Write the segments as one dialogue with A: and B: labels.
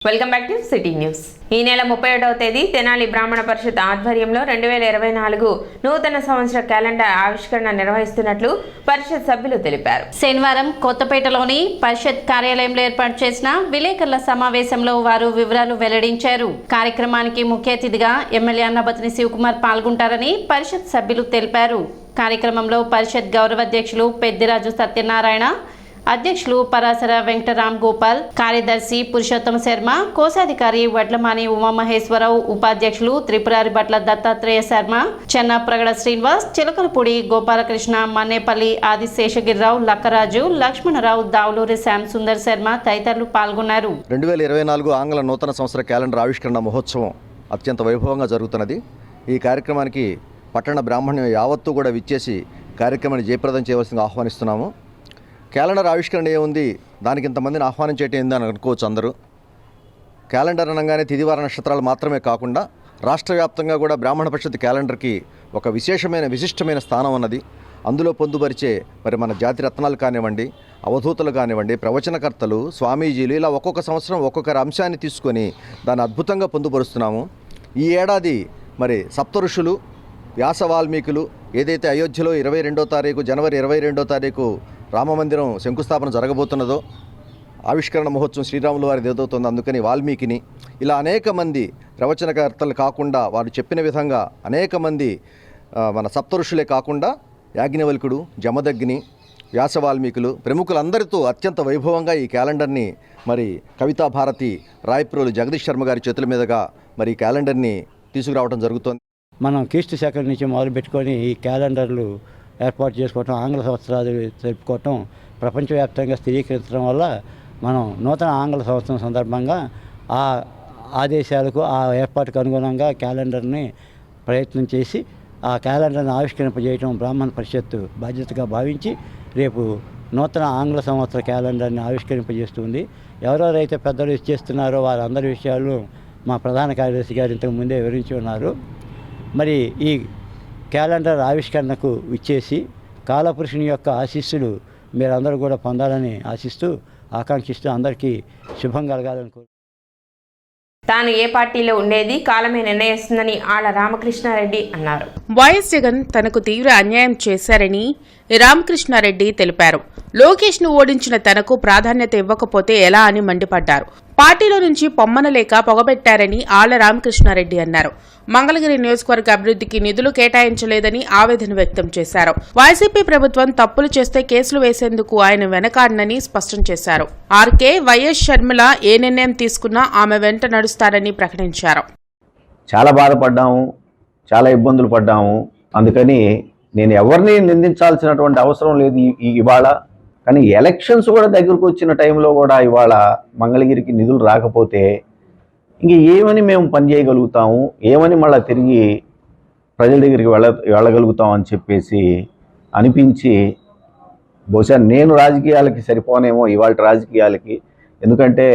A: Welcome back to city news. ఈ నెల 31వ తేదీ తెనాలి బ్రాహ్మణ పరిషత్ ఆధ్వర్యంలో 2024 నూతన సంవత్సర క్యాలెండర్ ఆవిష్కరణ నిర్వహిస్తున్నట్లు పరిషత్ సభ్యులు తెలిపారు.
B: శనివారం కొత్తపేటలోని పరిషత్ కార్యాలయంలో ఏర్పాటు చేసిన విలేకరుల సమావేశంలో వారు వివరాలు వెల్లడించారు. కార్యక్రమానికి ముఖ్య అతిథిగా ఎమ్మెల్యే అన్నబతిని శివకుమార్ పాల్గొంటారని పరిషత్ సభ్యులు తెలిపారు. కార్యక్రమంలో పరిషత్ గౌరవ అధ్యక్షులు పెద్దిరాజు సత్యనారాయణ, అధ్యక్షులు పరాశర వెంకటరామ్ గోపాల్, కార్యదర్శి పురుషోత్తమ శర్మ, కోశాధికారి వడ్లమాని ఉమామహేశ్వరరావు, ఉపాధ్యక్షులు త్రిపురారి భట్ల దత్తాత్రేయ శర్మ, చెన్నాప్రగడ శ్రీనివాస్, చిలకలపూడి గోపాలకృష్ణ, మన్నేపల్లి ఆది శేషగిరిరావు, లక్కరాజు, లక్ష్మణరావు, దావులూరి శ్యామ్ సుందర్ శర్మ తదితరులు పాల్గొన్నారు.
C: 2024 ఆంగ్ల నూతన సంవత్సర క్యాలెండర్ ఆవిష్కరణ మహోత్సవం అత్యంత వైభవంగా జరుగుతున్నది. ఈ కార్యక్రమానికి పట్టణ బ్రాహ్మణ్యం యావత్తు కూడా విచ్చేసి కార్యక్రమాన్ని జయప్రదం చేయవలసిందిగా ఆహ్వానిస్తున్నాము. క్యాలెండర్ ఆవిష్కరణ ఏముంది, దానికి ఇంతమందిని ఆహ్వానం చేయటం ఏందని అనుకోవచ్చు అందరూ. క్యాలెండర్ అనగానే తిదివార నక్షత్రాలు మాత్రమే కాకుండా రాష్ట్ర వ్యాప్తంగా కూడా బ్రాహ్మణ పరిషత్ క్యాలెండర్కి ఒక విశిష్టమైన స్థానం ఉన్నది. అందులో పొందుపరిచే మన జాతి రత్నాలు కానివ్వండి, అవధూతలు కానివ్వండి, ప్రవచనకర్తలు, స్వామీజీలు, ఇలా ఒక్కొక్క సంవత్సరం ఒక్కొక్క అంశాన్ని తీసుకొని దాన్ని అద్భుతంగా పొందుపరుస్తున్నాము. ఈ ఏడాది సప్త ఋషులు, వ్యాస వాల్మీకులు ఏదైతే అయోధ్యలో 22వ తారీఖు జనవరి 22వ తారీఖు రామమందిరం శంకుస్థాపన జరగబోతున్నదో, ఆవిష్కరణ మహోత్సవం శ్రీరాముల వారిది ఏదవుతుందో, అందుకని వాల్మీకిని ఇలా అనేక మంది ప్రవచనకర్తలు కాకుండా వారు చెప్పిన విధంగా అనేక మంది మన సప్త ఋషులే కాకుండా యాజ్ఞవల్కుడు, జమదగ్ని, వ్యాస వాల్మీకులు ప్రముఖులందరితో అత్యంత వైభవంగా ఈ క్యాలెండర్ని కవితా భారతి రాయప్రోలు జగదీష్ శర్మ గారి చేతుల మీదుగా ఈ క్యాలెండర్ని తీసుకురావడం జరుగుతుంది.
D: మనం క్రీస్తు శకం నుంచి మొదలు పెట్టుకొని ఈ క్యాలెండర్లు ఏర్పాటు చేసుకోవటం, ఆంగ్ల సంవత్సరాలు జరుపుకోవటం ప్రపంచవ్యాప్తంగా స్థిరీకరించడం వల్ల మనం నూతన ఆంగ్ల సంవత్సరం సందర్భంగా ఆ ఆదేశాలకు, ఆ ఏర్పాటుకు అనుగుణంగా క్యాలెండర్ని ప్రయత్నం చేసి ఆ క్యాలెండర్ని ఆవిష్కరింపజేయడం బ్రాహ్మణ పరిషత్తు బాధ్యతగా భావించి రేపు నూతన ఆంగ్ల సంవత్సర క్యాలెండర్ని ఆవిష్కరింపజేస్తుంది. ఎవరెవరైతే పెద్దలు ఇచ్చేస్తున్నారో వారందరి విషయాలు మా ప్రధాన కార్యదర్శి గారు ఇంతకు ముందే వివరించి ఉన్నారు. ఈ క్యాలెండర్ ఆవిష్కరణకు ఇచ్చేసి కాలపురుషుని యొక్క ఆశీస్సులు మీరందరూ కూడా పొందాలని ఆకాంక్షిస్తూ అందరికీ శుభం కలగాలని కోరు.
A: తాను ఏ పార్టీలో ఉండేది కాలమే నిర్ణయిస్తుందని ఆళ్ల రామకృష్ణారెడ్డి అన్నారు.
E: వైఎస్ జగన్ తనకు తీవ్ర అన్యాయం చేశారని రామకృష్ణారెడ్డి తెలిపారు. లోకేష్ ను ఓడించిన తనకు ప్రాధాన్యత ఇవ్వకపోతే ఎలా అని మండిపడ్డారు. పార్టీలో నుంచి పొమ్మనలేక పొగబెట్టారని ఆళ్ల రామకృష్ణారెడ్డి అన్నారు. మంగళగిరి నియోజకవర్గ అభివృద్ధికి నిధులు కేటాయించలేదని ఆవేదన వ్యక్తం చేశారు. వైసీపీ ప్రభుత్వం తప్పులు చేస్తే కేసులు వేసేందుకు ఆయన వెనకాడనని స్పష్టం చేశారు. ఆర్కే వైఎస్ షర్మిల ఏ నిర్ణయం తీసుకున్నా ఆమె వెంట నడుస్తారని ప్రకటించారు.
F: చాలా బాధపడ్డాము, చాలా ఇబ్బందులు పడ్డాము. అందుకని నేను ఎవరిని నిందించాల్సినటువంటి అవసరం లేదు ఇవాళ. కానీ ఎలక్షన్స్ కూడా దగ్గరకు వచ్చిన టైంలో కూడా ఇవాళ మంగళగిరికి నిధులు రాకపోతే ఇంక ఏమని మేము పనిచేయగలుగుతాము, ఏమని మళ్ళీ తిరిగి ప్రజల దగ్గరికి వెళ్ళగలుగుతాం అని చెప్పేసి అనిపించి బహుశా నేను రాజకీయాలకి సరిపోనేమో ఇవాళ రాజకీయాలకి. ఎందుకంటే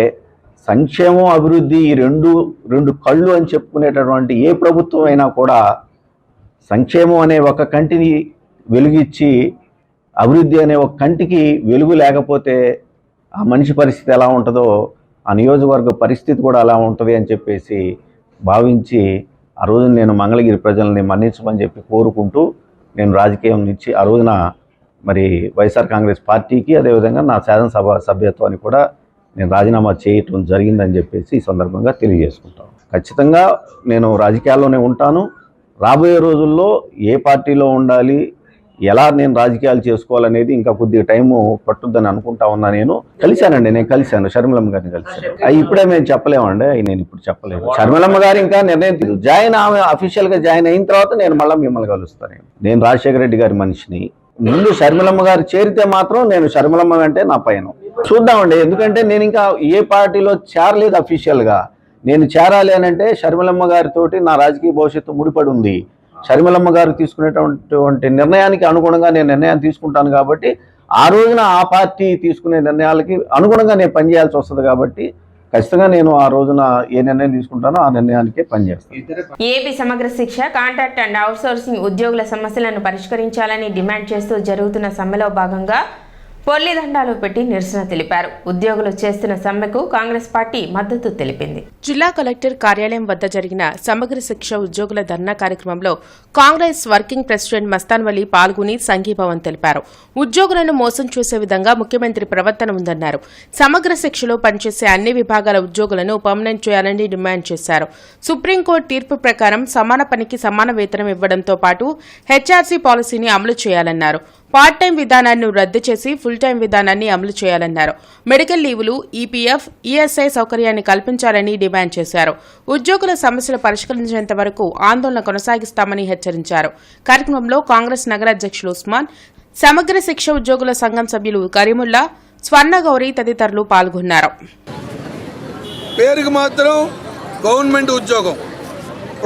F: సంక్షేమం, అభివృద్ధి ఈ రెండు కళ్ళు అని చెప్పుకునేటటువంటి ఏ ప్రభుత్వం అయినా కూడా సంక్షేమం అనే ఒక కంటిని వెలుగిచ్చి అభివృద్ధి అనే ఒక కంటికి వెలుగు లేకపోతే ఆ మనిషి పరిస్థితి ఎలా ఉంటుందో ఆ నియోజకవర్గ పరిస్థితి కూడా అలా ఉంటుంది అని చెప్పేసి భావించి ఆ రోజున నేను మంగళగిరి ప్రజల్ని మన్నించమని చెప్పి కోరుకుంటూ నేను రాజకీయం నుంచి ఆ రోజున వైఎస్ఆర్ కాంగ్రెస్ పార్టీకి అదేవిధంగా నా శాసనసభ సభ్యత్వాన్ని కూడా నేను రాజీనామా చేయటం జరిగిందని చెప్పేసి ఈ సందర్భంగా తెలియజేసుకుంటాను. ఖచ్చితంగా నేను రాజకీయాల్లోనే ఉంటాను. రాబోయే రోజుల్లో ఏ పార్టీలో ఉండాలి, ఎలా నేను రాజకీయాలు చేసుకోవాలనేది ఇంకా కొద్దిగా టైము పట్టుద్దని అనుకుంటా ఉన్నా. నేను కలిశాను షర్మిలమ్మ గారిని కలిశాను. ఇప్పుడే మేము చెప్పలేమండి, నేను ఇప్పుడు చెప్పలేను. షర్మిలమ్మ గారు ఇంకా నిర్ణయం జాయిన్ ఆమె అఫీషియల్గా జాయిన్ అయిన తర్వాత నేను మళ్ళీ మిమ్మల్ని కలుస్తాను. నేను రాజశేఖర రెడ్డి గారి మనిషిని. ముందు షర్మిలమ్మ గారు చేరితే మాత్రం నేను షర్మిలమ్మ అంటే నా పైన చూద్దామండి. ఎందుకంటే నేను ఇంకా ఏ పార్టీలో చేరలేదు అఫీషియల్గా. నేను చేరాలి అని అంటే షర్మిలమ్మ గారితోటి నా రాజకీయ భవిష్యత్తు ముడిపడి ఉంది. షర్మిలమ్మ గారు తీసుకునేటువంటి నిర్ణయానికి అనుగుణంగా నేను నిర్ణయాన్ని తీసుకుంటాను. కాబట్టి ఆ రోజున ఆ పార్టీ తీసుకునే నిర్ణయాలకి అనుగుణంగా నేను పనిచేయాల్సి వస్తుంది. కాబట్టి ఖచ్చితంగా నేను ఆ రోజున ఏ నిర్ణయం తీసుకుంటానో ఆ నిర్ణయానికే పనిచేస్తాను.
A: ఏపీ సమగ్ర శిక్ష, కాంట్రాక్ట్ అండ్ అవుట్సోర్సింగ్ ఉద్యోగుల సమస్యలను పరిష్కరించాలని డిమాండ్ చేస్తూ జరుగుతున్న సమ్మెలో భాగంగా పొల్లి దండాలు పెట్టి నిరసన తెలిపారు. ఉద్యోగులు చేస్తున్న సమ్మెకు కాంగ్రెస్ పార్టీ మద్దతు తెలిపింది.
E: జిల్లా కలెక్టర్ కార్యాలయం వద్ద జరిగిన సమగ్ర శిక్ష ఉద్యోగుల ధర్నా కార్యక్రమంలో కాంగ్రెస్ వర్కింగ్ ప్రెసిడెంట్ మస్తాన్ వలీ పాల్గొని సంఘీభావం తెలిపారు. ఉద్యోగులను మోసం చేసే విధంగా ముఖ్యమంత్రి ప్రవర్తన ఉందన్నారు. సమగ్ర శిక్షలో పనిచేసే అన్ని విభాగాల ఉద్యోగులను పర్మనెంట్ చేయాలని డిమాండ్ చేశారు. సుప్రీంకోర్టు తీర్పు ప్రకారం సమాన పనికి సమాన వేతనం ఇవ్వడంతో పాటు హెచ్ఆర్సీ పాలసీని అమలు చేయాలన్నారు. పార్ట్ టైం విధానాన్ని రద్దు చేసి ఫుల్ టైం విధానాన్ని అమలు చేయాలన్నారు. మెడికల్ లీవులు, ఈపీఎఫ్, ఈఎస్ఐ సౌకర్యాన్ని కల్పించాలని డిమాండ్ చేశారు. ఉద్యోగుల సమస్యలు పరిష్కరించేంత వరకు ఆందోళన కొనసాగిస్తామని హెచ్చరించారు. కార్యక్రమంలో కాంగ్రెస్ నగర అధ్యక్షులు ఉస్మాన్, సమగ్ర శిక్ష ఉద్యోగుల సంఘం సభ్యులు కరీముల్లా, స్వర్ణగౌరి తదితరులు పాల్గొన్నారు.
G: పేరుకు మాత్రం గవర్నమెంట్ ఉద్యోగం,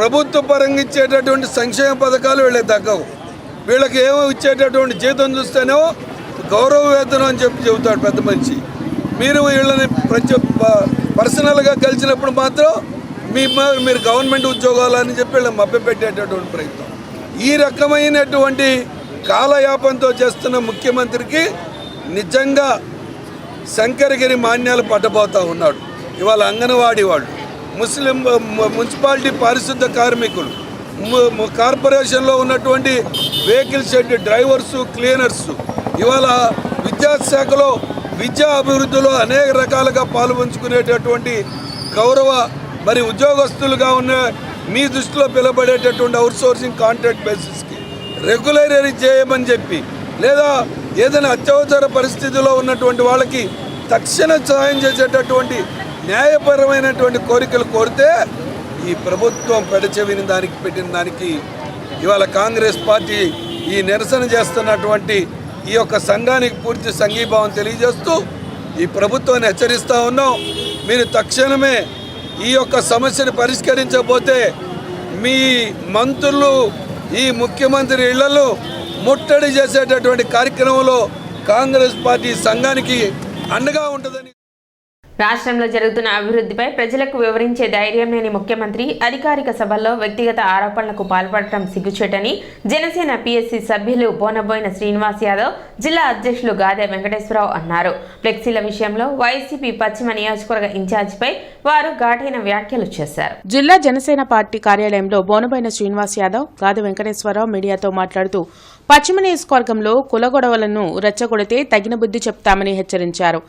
G: ప్రభుత్వ పరంగా ఇచ్చేటటువంటి సంక్షేమ పథకాలు వీళ్ళకి తగ్గవు. వీళ్ళకి ఏమో ఇచ్చేటటువంటి జీతం చూస్తేనేమో గౌరవ వేతనం అని చెప్పి చెబుతాడు పెద్ద మనిషి. మీరు వీళ్ళని పర్సనల్గా కలిసినప్పుడు మాత్రం మీరు గవర్నమెంట్ ఉద్యోగాలని చెప్పి వీళ్ళని మభ్యపెట్టేటటువంటి ప్రయత్నం. ఈ రకమైనటువంటి కాలయాపంతో చేస్తున్న ముఖ్యమంత్రికి నిజంగా శంకరగిరి మాన్యాలు పట్టబోతా ఉన్నాడు. ఇవాళ అంగన్వాడీ వాళ్ళు, ముస్లిం మున్సిపాలిటీ పారిశుద్ధ కార్మికులు, కార్పొరేషన్లో ఉన్నటువంటి వెహికల్ షెడ్ డ్రైవర్సు, క్లీనర్సు, ఇవాళ విద్యాశాఖలో విద్యా అభివృద్ధిలో అనేక రకాలుగా పాల్పంచుకునేటటువంటి గౌరవ ఉద్యోగస్తులుగా ఉన్న మీ దృష్టిలో పిలబడేటటువంటి అవుట్సోర్సింగ్ కాంట్రాక్ట్ బేసిస్కి రెగ్యులరైజ్ చేయమని చెప్పి, లేదా ఏదైనా అత్యవసర పరిస్థితిలో ఉన్నటువంటి వాళ్ళకి తక్షణ సహాయం చేసేటటువంటి న్యాయపరమైనటువంటి కోరికలు కోరితే ఈ ప్రభుత్వం పెడచెవిని దానికి పెట్టిన దానికి ఇవాళ కాంగ్రెస్ పార్టీ ఈ నిరసన చేస్తున్నటువంటి ఈ యొక్క సంఘానికి పూర్తి సంఘీభావం తెలియజేస్తూ ఈ ప్రభుత్వాన్ని హెచ్చరిస్తూ ఉన్నాం. మీరు తక్షణమే ఈ యొక్క సమస్యను పరిష్కరించకపోతే మీ మంత్రులు ఈ ముఖ్యమంత్రి ఇళ్లలో ముట్టడి చేసేటటువంటి కార్యక్రమంలో కాంగ్రెస్ పార్టీ సంఘానికి అండగా ఉంటుందని.
A: రాష్ట్రంలో జరుగుతున్న అభివృద్ధిపై ప్రజలకు వివరించే ధైర్యం లేని ముఖ్యమంత్రి అధికారిక సభల్లో వ్యక్తిగత ఆరోపణలకు పాల్పడటం సిగ్గుచేటని జనసేన పీఎస్సీ సభ్యులు బోనబోయిన శ్రీనివాస్ యాదవ్, జిల్లా అధ్యక్షులు గాదె వెంకటేశ్వరరావు అన్నారు. ఫ్లెక్సీల విషయంలో వైసీపీ పశ్చిమ నియోజకవర్గ ఇన్ఛార్జిపై వారు ఘాటైన వ్యాఖ్యలు చేశారు.
E: జిల్లా జనసేన పార్టీ కార్యాలయంలో బోనబోయిన శ్రీనివాస్ యాదవ్, గాదె వెంకటేశ్వరరావు మీడియాతో మాట్లాడుతూ పశ్చిమ నియోజకవర్గంలో కులగొడవలను రెచ్చగొడితే తగిన బుద్ధి చెప్తామని హెచ్చరించారు.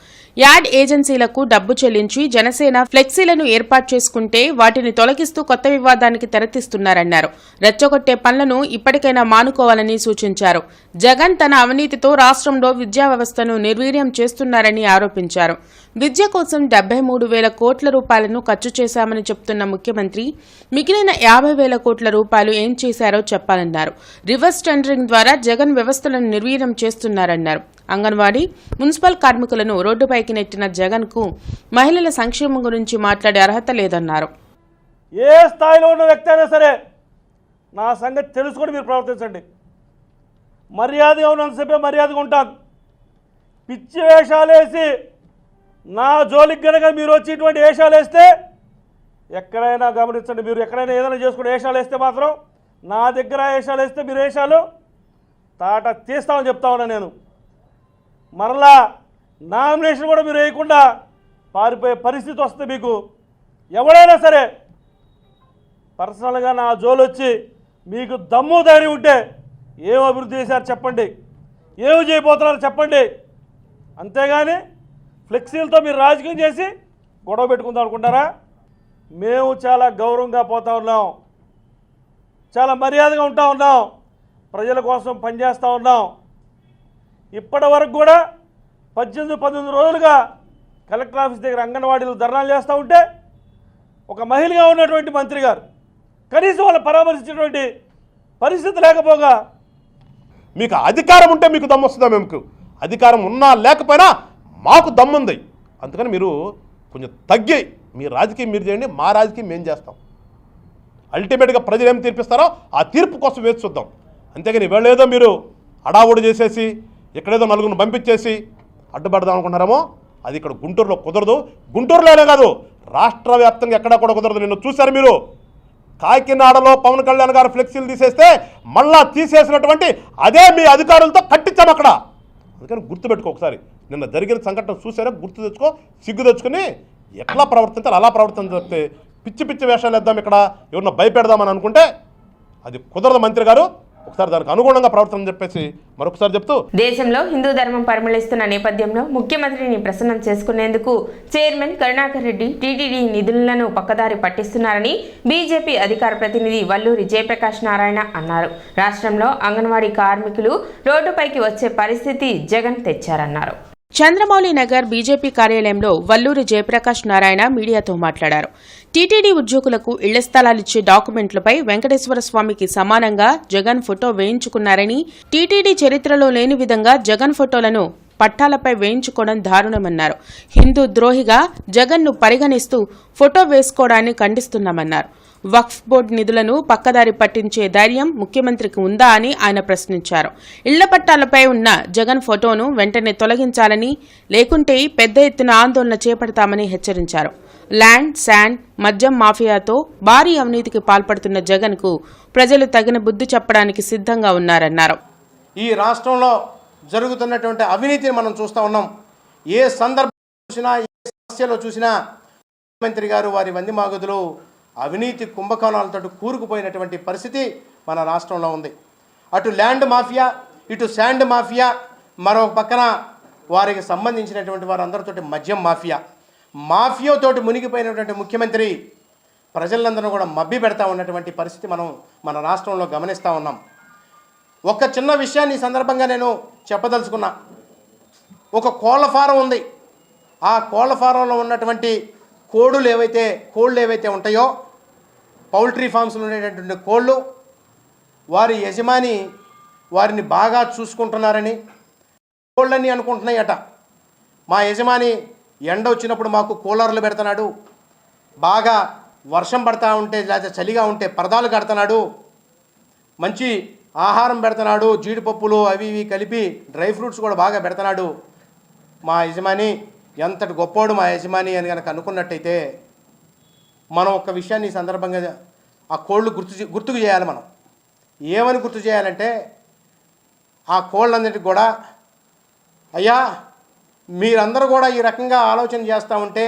E: యాడ్ ఏజెన్సీలకు డబ్బు చెల్లించి జనసేన ఫ్లెక్సీలను ఏర్పాటు చేసుకుంటే వాటిని తొలగిస్తూ కొత్త వివాదానికి తెరతీస్తున్నారన్నారు. రెచ్చగొట్టే పనులను ఇప్పటికైనా మానుకోవాలని సూచించారు. జగన్ తన అవినీతితో రాష్ట్రంలో విద్యా వ్యవస్థను నిర్వీర్యం చేస్తున్నారని ఆరోపించారు. విద్య కోసం 73,000 కోట్ల రూపాయలను ఖర్చు చేశామని చెప్తున్న ముఖ్యమంత్రి మిగిలిన 50,000 కోట్ల రూపాయలు ఏం చేశారో చెప్పాలన్నారు. రివర్స్ టెండరింగ్ ద్వారా జగన్ వ్యవస్థలను నిర్వీర్యం చేస్తున్నారన్నారు. అంగన్వాడీ, మున్సిపల్ కార్మికులను రోడ్డుపైకి నెట్టిన జగన్కు మహిళల సంక్షేమం గురించి మాట్లాడే అర్హత లేదన్నారు.
H: ఏ స్థాయిలో ఉన్న వ్యక్తి అయినా సరే నా సంగతి తెలుసుకొని మీరు ప్రవర్తించండి. మర్యాదగా ఉన్నంతసేపే మర్యాదగా ఉంటాను. పిచ్చి వేషాలు వేసి నా జోలికి కనుక మీరు వచ్చి ఇటువంటి వేషాలు వేస్తే ఎక్కడైనా గమనించండి. మీరు ఎక్కడైనా ఏదైనా చేసుకుని వేషాలు వేస్తే మాత్రం నా దగ్గర వేషాలు వేస్తే మీరు వేషాలు తాట తీస్తామని చెప్తా ఉన్నా. నేను మరలా నామినేషన్ కూడా మీరు వేయకుండా పారిపోయే పరిస్థితి వస్తే మీకు ఎవడైనా సరే పర్సనల్గా నా జోలు వచ్చి మీకు దమ్ము ధైర్యం ఉంటే ఏం అభివృద్ధి చేశారు చెప్పండి, ఏమి చేయబోతున్నారు చెప్పండి. అంతేగాని ఫ్లెక్సీలతో మీరు రాజకీయం చేసి గొడవ పెట్టుకుందాం అనుకుంటారా? మేము చాలా గౌరవంగా పోతా ఉన్నాం, చాలా మర్యాదగా ఉంటా ఉన్నాం, ప్రజల కోసం పనిచేస్తూ ఉన్నాం. ఇప్పటి వరకు కూడా 18-19 రోజులుగా కలెక్టర్ ఆఫీస్ దగ్గర అంగన్వాడీలు ధర్నాలు చేస్తూ ఉంటే ఒక మహిళగా ఉన్నటువంటి మంత్రి గారు కనీసం వాళ్ళు పరామర్శించేటువంటి పరిస్థితి లేకపోగా,
I: మీకు అధికారం ఉంటే మీకు దమ్ము వస్తుందా? మేము అధికారం ఉన్నా లేకపోయినా మాకు దమ్ముంది. అందుకని మీరు కొంచెం తగ్గి మీ రాజకీయం మీరు చేయండి, మా రాజకీయం మేము చేస్తాం. అల్టిమేట్గా ప్రజలు ఏం తీర్పిస్తారో ఆ తీర్పు కోసం వేచి చూద్దాం. అంతేగాని ఇవాళేదో మీరు అడావుడు చేసేసి ఇక్కడేదో నలుగురిని పంపించేసి అడ్డుపడదాం అనుకుంటున్నారేమో, అది ఇక్కడ గుంటూరులో కుదరదు. గుంటూరులోనే కాదు, రాష్ట్ర వ్యాప్తంగా ఎక్కడా కూడా కుదరదు. నిన్ను చూశారు మీరు, కాకినాడలో పవన్ కళ్యాణ్ గారు ఫ్లెక్సీలు తీసేస్తే మళ్ళా తీసేసినటువంటి అదే మీ అధికారులతో కట్టించాం. అక్కడ అందుకని గుర్తుపెట్టుకో ఒకసారి, నిన్న జరిగిన సంఘటన చూసారా, గుర్తు తెచ్చుకో, సిగ్గు తెచ్చుకొని ఎట్లా ప్రవర్తించాలి అలా ప్రవర్తించాలి చెప్తే పిచ్చి పిచ్చి వేషాలు వేద్దాం, ఇక్కడ ఎవరన్నా భయపెడదామని అనుకుంటే అది కుదరదు. మంత్రి గారు ఒకసారి దానికి అనుగుణంగా ప్రవర్తన చెప్పేసి మరొకసారి చెప్తూ,
A: దేశంలో హిందూ ధర్మం పరిమళిస్తున్న నేపథ్యంలో ముఖ్యమంత్రిని ప్రసన్నం చేసుకునేందుకు చైర్మన్ కరుణాకర్ రెడ్డి టీటీడీ నిధులను పక్కదారి పట్టిస్తున్నారని బీజేపీ అధికార ప్రతినిధి వల్లూరి జయప్రకాష్ నారాయణ అన్నారు. రాష్ట్రంలో అంగన్వాడీ కార్మికులు రోడ్డుపైకి వచ్చే పరిస్థితి జగన్ తెచ్చారన్నారు.
E: చంద్రమౌళి నగర్ బీజేపీ కార్యాలయంలో వల్లూరి జయప్రకాష్ నారాయణ మీడియాతో మాట్లాడారు. టీటీడీ ఉద్యోగులకు ఇళ్ల స్థలాలిచ్చే డాక్యుమెంట్లపై వెంకటేశ్వర స్వామికి సమానంగా జగన్ ఫోటో వేయించుకున్నారని, టీటీడీ చరిత్రలో లేని విధంగా జగన్ ఫోటోలను పట్టాలపై వేయించుకోవడం దారుణమన్నారు. హిందూ ద్రోహిగా జగన్ను పరిగణిస్తూ ఫోటో వేసుకోవడాన్ని ఖండిస్తున్నామన్నారు. వక్ఫ్ బోర్డు నిధులను పక్కదారి పట్టించే ధైర్యం ముఖ్యమంత్రికి ఉందా అని ఆయన ప్రశ్నించారు. ఇళ్ల పట్టాలపై ఉన్న జగన్ ఫోటోను వెంటనే తొలగించాలని, లేకుంటే పెద్ద ఎత్తున ఆందోళన చేపడతామని హెచ్చరించారు. ల్యాండ్, శాండ్, మద్యం మాఫియాతో భారీ అవినీతికి పాల్పడుతున్న జగన్కు ప్రజలు తగిన బుద్ధి చెప్పడానికి సిద్ధంగా ఉన్నారన్నారు.
J: ఈ రాష్ట్రంలో జరుగుతున్నటువంటి అవినీతిని మనం చూస్తూ ఉన్నాం. ఏ సందర్భం చూసినా, ఏ సమస్యలో చూసినా ముఖ్యమంత్రి గారు వారి వందిమాగదులు అవినీతి కుంభకోణాలతో కూరుకుపోయినటువంటి పరిస్థితి మన రాష్ట్రంలో ఉంది. అటు ల్యాండ్ మాఫియా, ఇటు శాండ్ మాఫియా, మరో పక్కన వారికి సంబంధించినటువంటి వారందరితోటి మద్యం మాఫియాతోటి మునిగిపోయినటువంటి ముఖ్యమంత్రి ప్రజలందరూ కూడా మభ్య పెడతా ఉన్నటువంటి పరిస్థితి మనం మన రాష్ట్రంలో గమనిస్తూ ఉన్నాం. ఒక చిన్న విషయాన్ని ఈ సందర్భంగా నేను చెప్పదలుచుకున్నా. ఒక కోళ్ల ఫారం ఉంది. ఆ కోళ్ల ఫారంలో ఉన్నటువంటి కోళ్ళు ఏవైతే ఉంటాయో, పౌల్ట్రీ ఫామ్స్లో ఉండేటటువంటి కోళ్ళు, వారి యజమాని వారిని బాగా చూసుకుంటున్నారని కోళ్ళని అనుకుంటున్నాయట. మా యజమాని ఎండ వచ్చినప్పుడు మాకు కూలర్లు పెడుతున్నాడు, బాగా వర్షం పడతా ఉంటే లేదా చలిగా ఉంటే పరదాలు కడుతున్నాడు, మంచి ఆహారం పెడుతున్నాడు, జీడిపప్పులు అవి ఇవి కలిపి డ్రై ఫ్రూట్స్ కూడా బాగా పెడుతున్నాడు, మా యజమాని ఎంతటి గొప్పోడు మా యజమాని అని కనుక అనుకున్నట్టయితే మనం ఒక విషయాన్ని ఈ సందర్భంగా ఆ కోళ్ళు గుర్తుకు చేయాలి. మనం ఏమని గుర్తు చేయాలంటే, ఆ కోళ్ళందరికీ కూడా, అయ్యా మీరందరూ కూడా ఈ రకంగా ఆలోచన చేస్తూ ఉంటే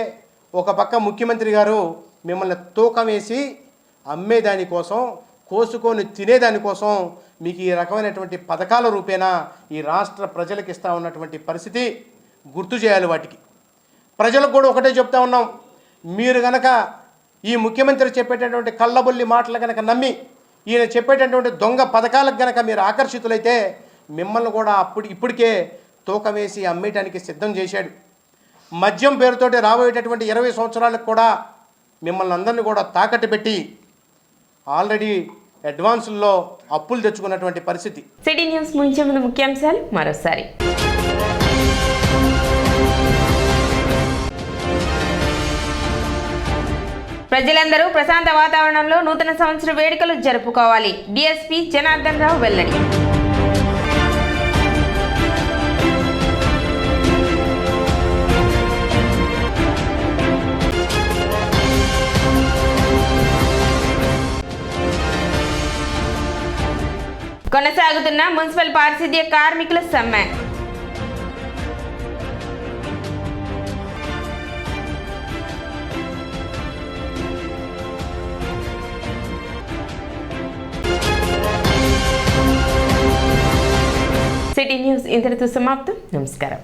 J: ఒక పక్క ముఖ్యమంత్రి గారు మిమ్మల్ని తూకం వేసి అమ్మేదానికోసం, కోసుకొని తినేదానికోసం మీకు ఈ రకమైనటువంటి పథకాల రూపేణా ఈ రాష్ట్ర ప్రజలకు ఇస్తూ ఉన్నటువంటి పరిస్థితి గుర్తు చేయాలి. వాటికి ప్రజలకు కూడా ఒకటే చెప్తా ఉన్నాం, మీరు గనక ఈ ముఖ్యమంత్రి చెప్పేటటువంటి కళ్ళబొల్లి మాటలు కనుక నమ్మి, ఈయన చెప్పేటటువంటి దొంగ పథకాలకు గనక మీరు ఆకర్షితులైతే మిమ్మల్ని కూడా ఇప్పటికే తూకం వేసి అమ్మేయడానికి సిద్ధం చేశాడు. మద్యం పేరుతోటి రాబోయేటటువంటి 20 సంవత్సరాలకు కూడా మిమ్మల్ని అందరినీ కూడా తాకట్టు పెట్టి ఆల్రెడీ అడ్వాన్సుల్లో అప్పులు తెచ్చుకున్నటువంటి పరిస్థితి.
A: సిటీ న్యూస్ ముగించే ముందు ముఖ్యాంశాలు మరోసారి. ప్రజలందరూ ప్రశాంత వాతావరణంలో నూతన సంవత్సర వేడుకలు జరుపుకోవాలి. డీఎస్పీ జనార్దన్ రావు వెల్లడి. కొనసాగుతున్న మున్సిపల్ పారిశుద్ధ్య కార్మికుల సమ్మె. సిటీ న్యూస్ ఇంతటితో సమాప్తం. నమస్కారం.